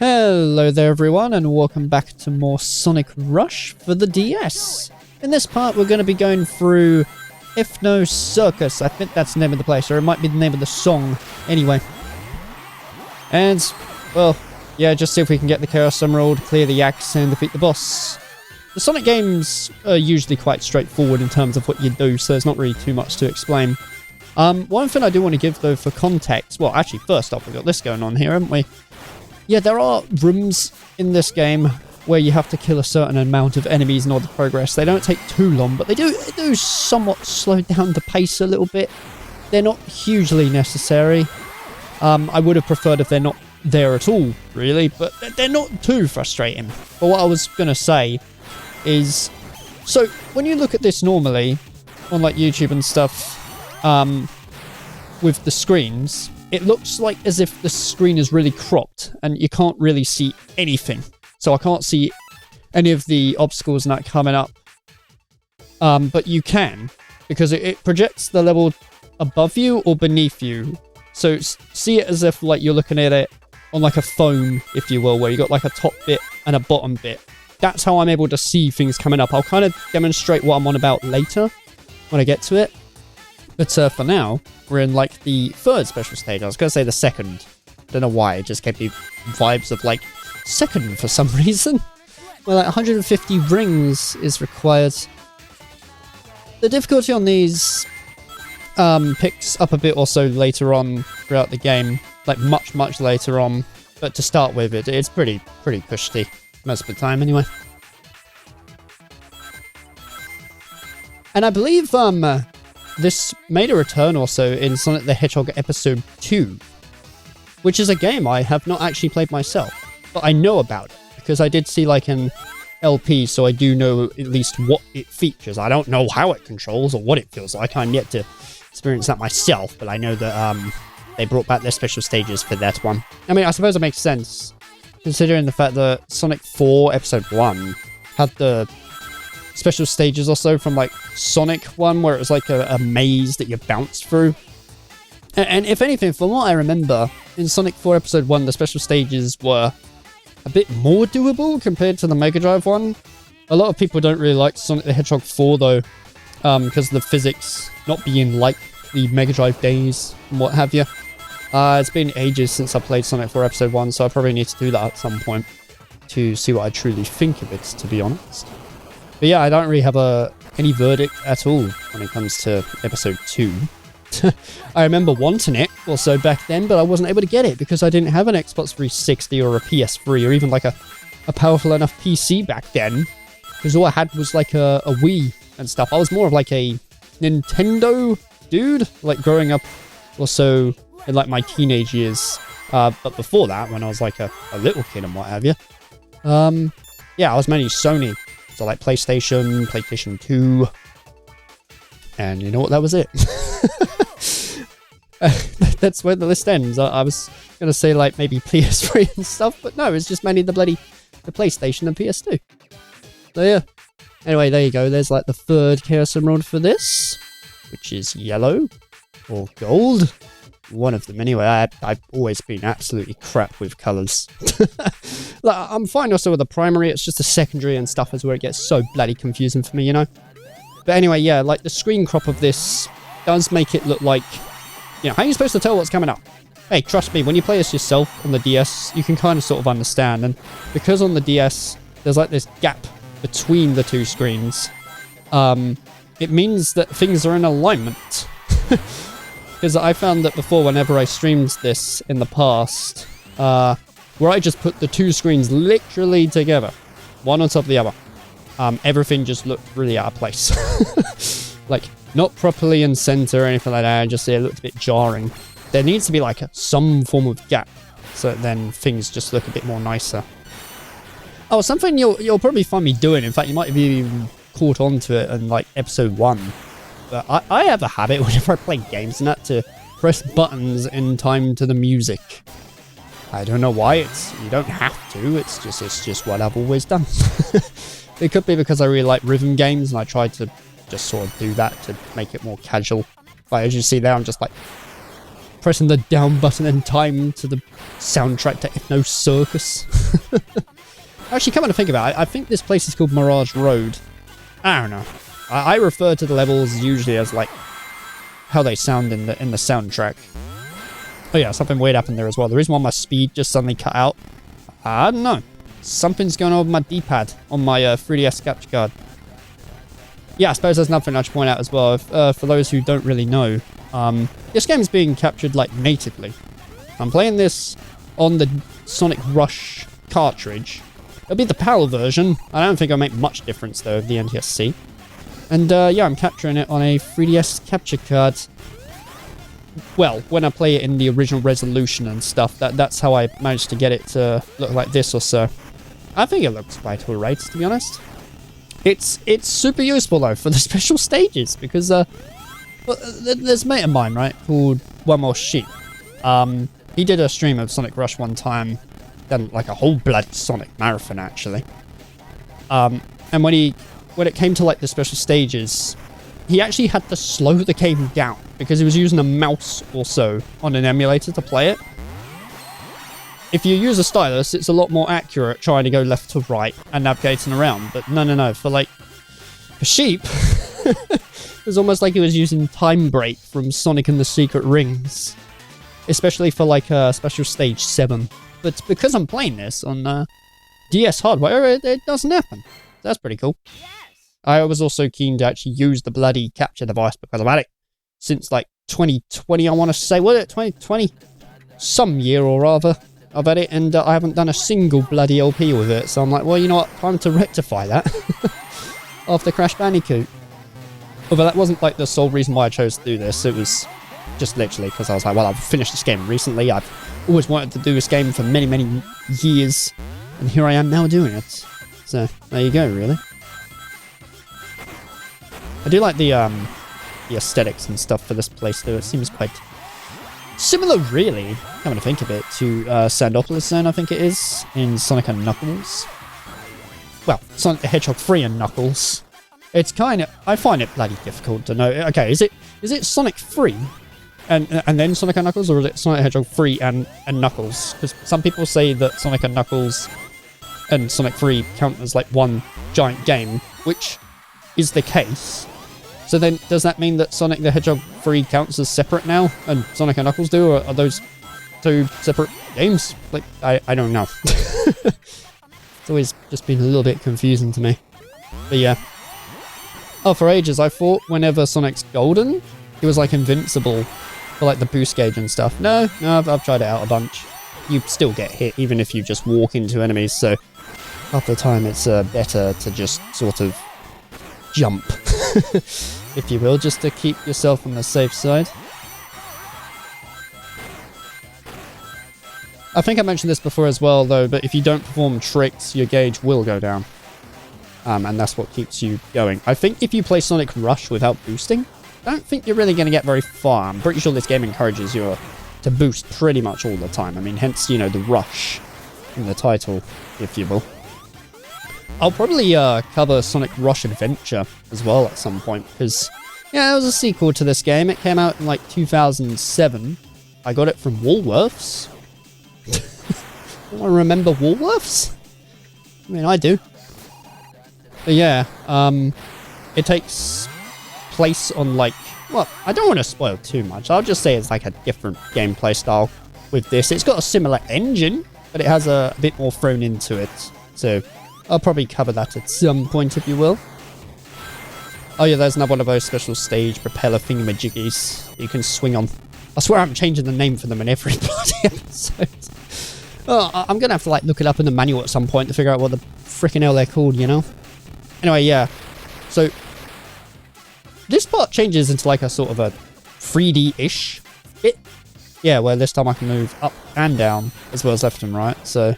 Hello there everyone and welcome back to more Sonic Rush for the DS. In this part we're going to be going through Hypno Circus. I think that's the name of the place, or it might be the name of the song. Anyway. And, well, yeah, just see if we can get the Chaos Emerald, clear the Axe, and defeat the boss. The Sonic games are usually quite straightforward in terms of what you do, so there's not really too much to explain. One thing I do want to give though for context, well actually first off we've got this going on here, haven't we? Yeah, there are rooms in this game where you have to kill a certain amount of enemies in order to progress. They don't take too long, but they do somewhat slow down the pace a little bit. They're not hugely necessary. I would have preferred if they're not there at all, really, but they're not too frustrating. But what I was going to say is, so when you look at this normally on like YouTube and stuff, with the screens, it looks like as if the screen is really cropped and you can't really see anything. So I can't see any of the obstacles and that coming up. But you can, because it projects the level above you or beneath you. So see it as if like you're looking at it on like a phone, if you will, where you got like a top bit and a bottom bit. That's how I'm able to see things coming up. I'll kind of demonstrate what I'm on about later when I get to it. But for now, we're in like the third special stage. I was going to say the second. Don't know why. It just gave me vibes of like second for some reason. Well, like 150 rings is required. The difficulty on these picks up a bit also later on throughout the game. Like much later on. But to start with, it's pretty cushy most of the time anyway. And I believe this made a return also in Sonic the Hedgehog Episode 2, which is a game I have not actually played myself, but I know about it because I did see like an LP, so I do know at least what it features. I don't know how it controls or what it feels like. I'm yet to experience that myself, but I know that they brought back their special stages for that one. I mean, I suppose it makes sense considering the fact that Sonic 4 Episode 1 had the special stages also from like Sonic 1 where it was like a maze that you bounced through. And if anything, from what I remember, in Sonic 4 Episode 1 the special stages were a bit more doable compared to the Mega Drive one. A lot of people don't really like Sonic the Hedgehog 4 though, because of the physics not being like the Mega Drive days and what have you. It's been ages since I played Sonic 4 Episode 1, so I probably need to do that at some point to see what I truly think of it, to be honest. But yeah, I don't really have any verdict at all when it comes to Episode 2. I remember wanting it also back then, but I wasn't able to get it because I didn't have an Xbox 360 or a PS3 or even like a powerful enough PC back then. Because all I had was like a Wii and stuff. I was more of like a Nintendo dude, like growing up also in like my teenage years. But before that, when I was like a little kid and what have you. Yeah, I was mainly Sony. So like PlayStation 2, and you know what, that was it. That's where the list ends. I was going to say like maybe PS3 and stuff, but no, it's just mainly the PlayStation and PS2. So yeah. Anyway, there you go. There's like the third Chaos Emerald for this, which is yellow or gold. One of them anyway. I've always been absolutely crap with colours. Like, I'm fine also with the primary, it's just the secondary and stuff is where it gets so bloody confusing for me, you know? But anyway, yeah, like the screen crop of this does make it look like, you know, how are you supposed to tell what's coming up? Hey, trust me, when you play this yourself on the DS, you can kind of sort of understand. And because on the DS, there's like this gap between the two screens, it means that things are in alignment. Because I found that before, whenever I streamed this in the past, where I just put the two screens literally together, one on top of the other, everything just looked really out of place. Like, not properly in center or anything like that, just it looked a bit jarring. There needs to be like some form of gap, so that then things just look a bit more nicer. Oh, something you'll probably find me doing, in fact you might have even caught on to it in like Episode 1. But I have a habit whenever I play games and that to press buttons in time to the music. I don't know why, you don't have to, it's just what I've always done. It could be because I really like rhythm games and I tried to just sort of do that to make it more casual. Like as you see there, I'm just like pressing the down button in time to the soundtrack to Hypno Circus. Actually, come on to think about it, I think this place is called Mirage Road. I don't know. I refer to the levels usually as like how they sound in the soundtrack. Oh yeah, something weird happened there as well. The reason why my speed just suddenly cut out, I don't know. Something's going on with my D-pad on my 3DS capture card. Yeah, I suppose there's nothing I should point out as well. If, for those who don't really know, this game is being captured like natively. I'm playing this on the Sonic Rush cartridge. It'll be the PAL version. I don't think it'll make much difference though of the NTSC. And yeah, I'm capturing it on a 3DS capture card. Well, when I play it in the original resolution and stuff, that's how I managed to get it to look like this or so. I think it looks quite alright, to be honest. It's super useful though for the special stages because well, there's a mate of mine, right, called One More Sheep. He did a stream of Sonic Rush one time, done like a whole bloody Sonic marathon actually. And when it came to like the special stages, he actually had to slow the game down because he was using a mouse or so on an emulator to play it. If you use a stylus, it's a lot more accurate trying to go left to right and navigating around. But no, for Sheep, it was almost like he was using Time Break from Sonic and the Secret Rings. Especially for like Special Stage 7. But because I'm playing this on DS hardware, it doesn't happen. That's pretty cool. I was also keen to actually use the bloody capture device because I've had it since like 2020, I want to say. Was it 2020? Some year or rather. I've had it and I haven't done a single bloody LP with it. So I'm like, well, you know what? Time to rectify that. After Crash Bandicoot. Although that wasn't like the sole reason why I chose to do this. It was just literally because I was like, well, I've finished this game recently. I've always wanted to do this game for many, many years. And here I am now doing it. So, there you go, really. I do like the aesthetics and stuff for this place, though. It seems quite similar, really, coming to think of it, to Sandopolis Zone, I think it is, in Sonic and Knuckles. Well, Sonic the Hedgehog 3 and Knuckles. It's kind of... I find it bloody difficult to know. Okay, is it Sonic 3 and then Sonic and Knuckles, or is it Sonic the Hedgehog 3 and Knuckles? Because some people say that Sonic and Knuckles and Sonic 3 count as like one giant game, which is the case. So then, does that mean that Sonic the Hedgehog 3 counts as separate now, and Sonic and Knuckles do, or are those two separate games? Like, I don't know. It's always just been a little bit confusing to me. But yeah. Oh, for ages, I thought whenever Sonic's golden, he was like invincible for like the boost gauge and stuff. No, I've tried it out a bunch. You still get hit, even if you just walk into enemies, so half the time it's better to just sort of jump. If you will, just to keep yourself on the safe side. I think I mentioned this before as well, though, but if you don't perform tricks, your gauge will go down. And that's what keeps you going. I think if you play Sonic Rush without boosting, I don't think you're really going to get very far. I'm pretty sure this game encourages you to boost pretty much all the time. I mean, hence, you know, the rush in the title, if you will. I'll probably cover Sonic Rush Adventure as well at some point, because, yeah, it was a sequel to this game. It came out in, like, 2007. I got it from Woolworths. Anyone remember Woolworths? I mean, I do. But yeah, it takes place on, like, well, I don't want to spoil too much. I'll just say it's like a different gameplay style with this. It's got a similar engine, but it has a bit more thrown into it. So I'll probably cover that at some point, if you will. Oh yeah, there's another one of those special stage propeller thingamajiggies you can swing on. I swear I'm changing the name for them in every bloody episode. Oh, I'm going to have to, like, look it up in the manual at some point to figure out what the freaking hell they're called, you know? Anyway, yeah. So this part changes into, like, a sort of a 3D-ish bit. Yeah, where this time I can move up and down, as well as left and right, so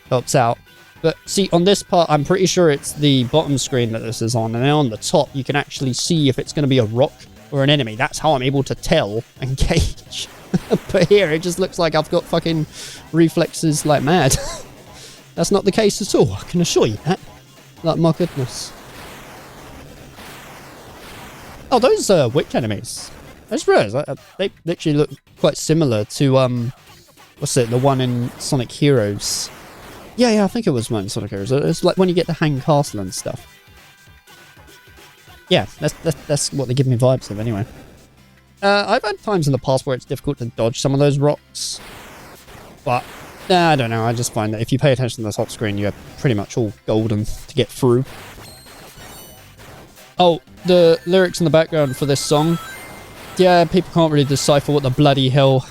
helps out. But see, on this part, I'm pretty sure it's the bottom screen that this is on, and then on the top, you can actually see if it's going to be a rock or an enemy. That's how I'm able to tell and gauge. But here, it just looks like I've got fucking reflexes like mad. That's not the case at all, I can assure you that. Like, my goodness. Oh, those are witch enemies. I just realized they literally look quite similar to, what's it, the one in Sonic Heroes. Yeah, I think it was one in Sonic Heroes. It's like when you get to hang castle and stuff. Yeah, that's what they give me vibes of anyway. I've had times in the past where it's difficult to dodge some of those rocks. But, I don't know, I just find that if you pay attention to the top screen, you're pretty much all golden to get through. Oh, the lyrics in the background for this song. Yeah, people can't really decipher what the bloody hell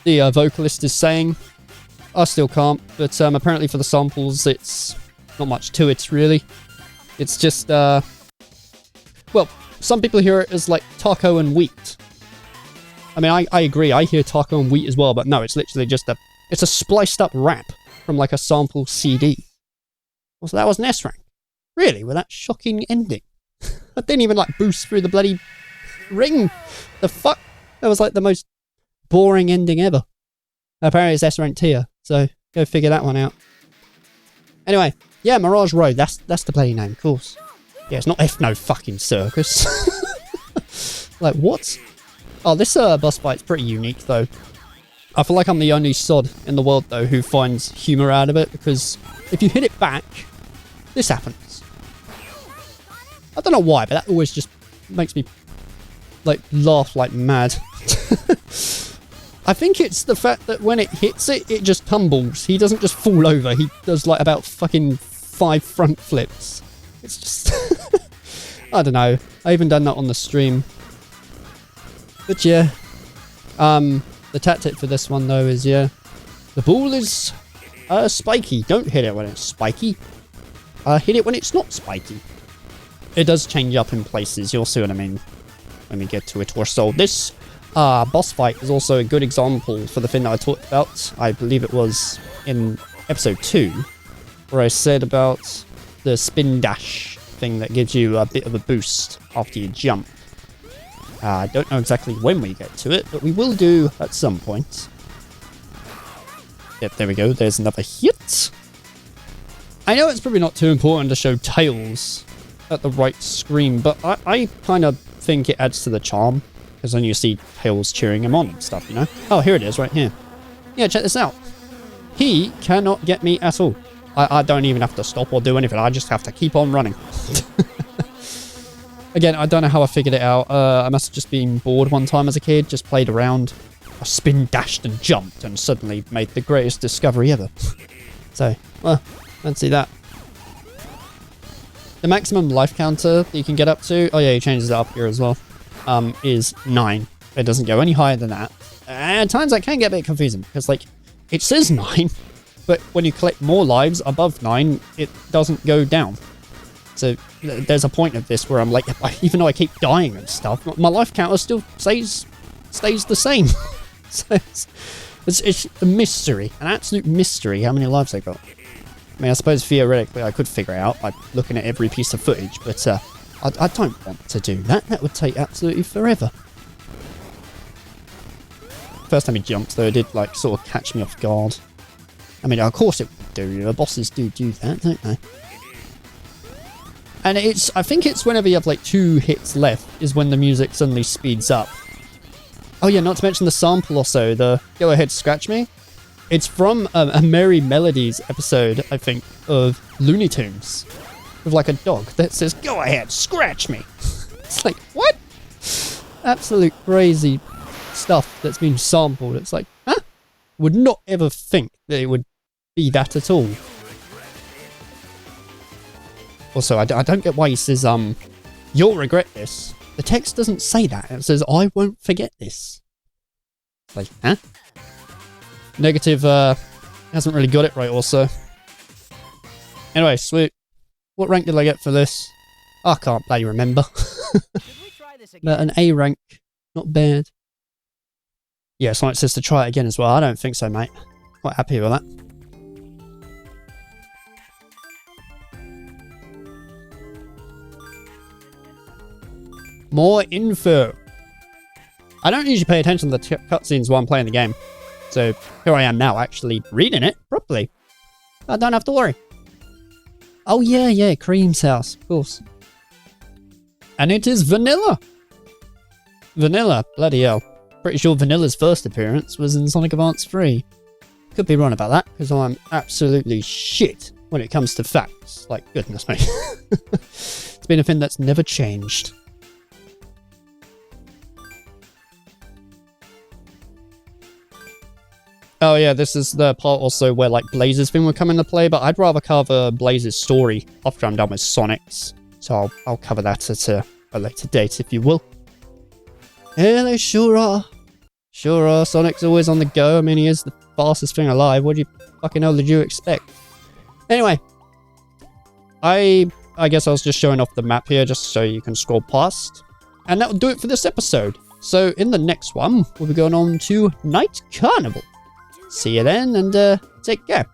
the vocalist is saying. I still can't, but apparently for the samples, it's not much to it, really. It's just, well, some people hear it as like taco and wheat. I mean, I agree, I hear taco and wheat as well, but no, it's literally just it's a spliced up rap from like a sample CD. So that was an S rank. Really, with that shocking ending. I didn't even like boost through the bloody ring. The fuck? That was like the most boring ending ever. Apparently it's S rank tier, so go figure that one out. Anyway, yeah, Mirage Road, that's the bloody name, of course. Yeah, it's not Ethno fucking Circus. Like, what? Oh, this boss fight's pretty unique, though. I feel like I'm the only sod in the world, though, who finds humour out of it, because if you hit it back, this happens. I don't know why, but that always just makes me, like, laugh like mad. I think it's the fact that when it hits it, it just tumbles. He doesn't just fall over. He does, like, about fucking 5 front flips. It's just... I don't know. I even done that on the stream. But yeah. The tactic for this one, though, is, yeah. The ball is spiky. Don't hit it when it's spiky. Hit it when it's not spiky. It does change up in places. You'll see what I mean when we get to it. Or so this boss fight is also a good example for the thing that I talked about. I believe it was in episode 2, where I said about the spin dash thing that gives you a bit of a boost after you jump. I don't know exactly when we get to it, but we will do at some point. Yep, there we go. There's another hit. I know it's probably not too important to show Tails at the right screen, but I kind of think it adds to the charm, because then you see Tails cheering him on and stuff, you know? Oh, here it is, right here. Yeah, check this out. He cannot get me at all. I don't even have to stop or do anything. I just have to keep on running. Again, I don't know how I figured it out. I must have just been bored one time as a kid, just played around. I spin dashed and jumped and suddenly made the greatest discovery ever. So, well, fancy that. The maximum life counter that you can get up to, oh yeah, he changes it up here as well, is 9. It doesn't go any higher than that. And at times that can get a bit confusing, because like, it says 9, but when you collect more lives above 9, it doesn't go down. So there's a point of this where I'm like, even though I keep dying and stuff, my life counter still stays the same. So it's a mystery, an absolute mystery how many lives I got. I mean, I suppose theoretically I could figure it out by looking at every piece of footage, but I don't want to do that. That would take absolutely forever. First time he jumped, though, it did like sort of catch me off guard. I mean, of course it would do. The bosses do that, don't they? And I think it's whenever you have like 2 hits left is when the music suddenly speeds up. Oh yeah, not to mention the sample also, the Go Ahead Scratch Me. It's from a Merry Melodies episode, I think, of Looney Tunes. With like a dog that says, "Go ahead, scratch me." It's like, what? Absolute crazy stuff that's been sampled. It's like, huh? Would not ever think that it would be that at all. Also, I don't get why he says, "You'll regret this." The text doesn't say that. It says, "I won't forget this." Like, huh? Negative, hasn't really got it right also. Anyway, sweet. What rank did I get for this? I can't bloody remember. But an A rank. Not bad. Yeah, Sonic says to try it again as well. I don't think so, mate. Quite happy with that. More info. I don't usually pay attention to the cutscenes while I'm playing the game. So here I am now actually reading it properly. I don't have to worry. Oh yeah, Cream's house, of course. And it is vanilla. Vanilla. Bloody hell. Pretty sure Vanilla's first appearance was in Sonic Advance 3. Could be wrong about that, because I'm absolutely shit when it comes to facts. Like, goodness me. It's been a thing that's never changed. Oh yeah, this is the part also where like Blaze's thing will come into play, but I'd rather cover Blaze's story after I'm done with Sonic's. So I'll cover that at a later date, if you will. Yeah, they sure are. Sure are. Sonic's always on the go. I mean, he is the fastest thing alive. What do you fucking hell did you expect? Anyway, I guess I was just showing off the map here just so you can scroll past. And that'll do it for this episode. So in the next one, we'll be going on to Night Carnival. See you then, and take care.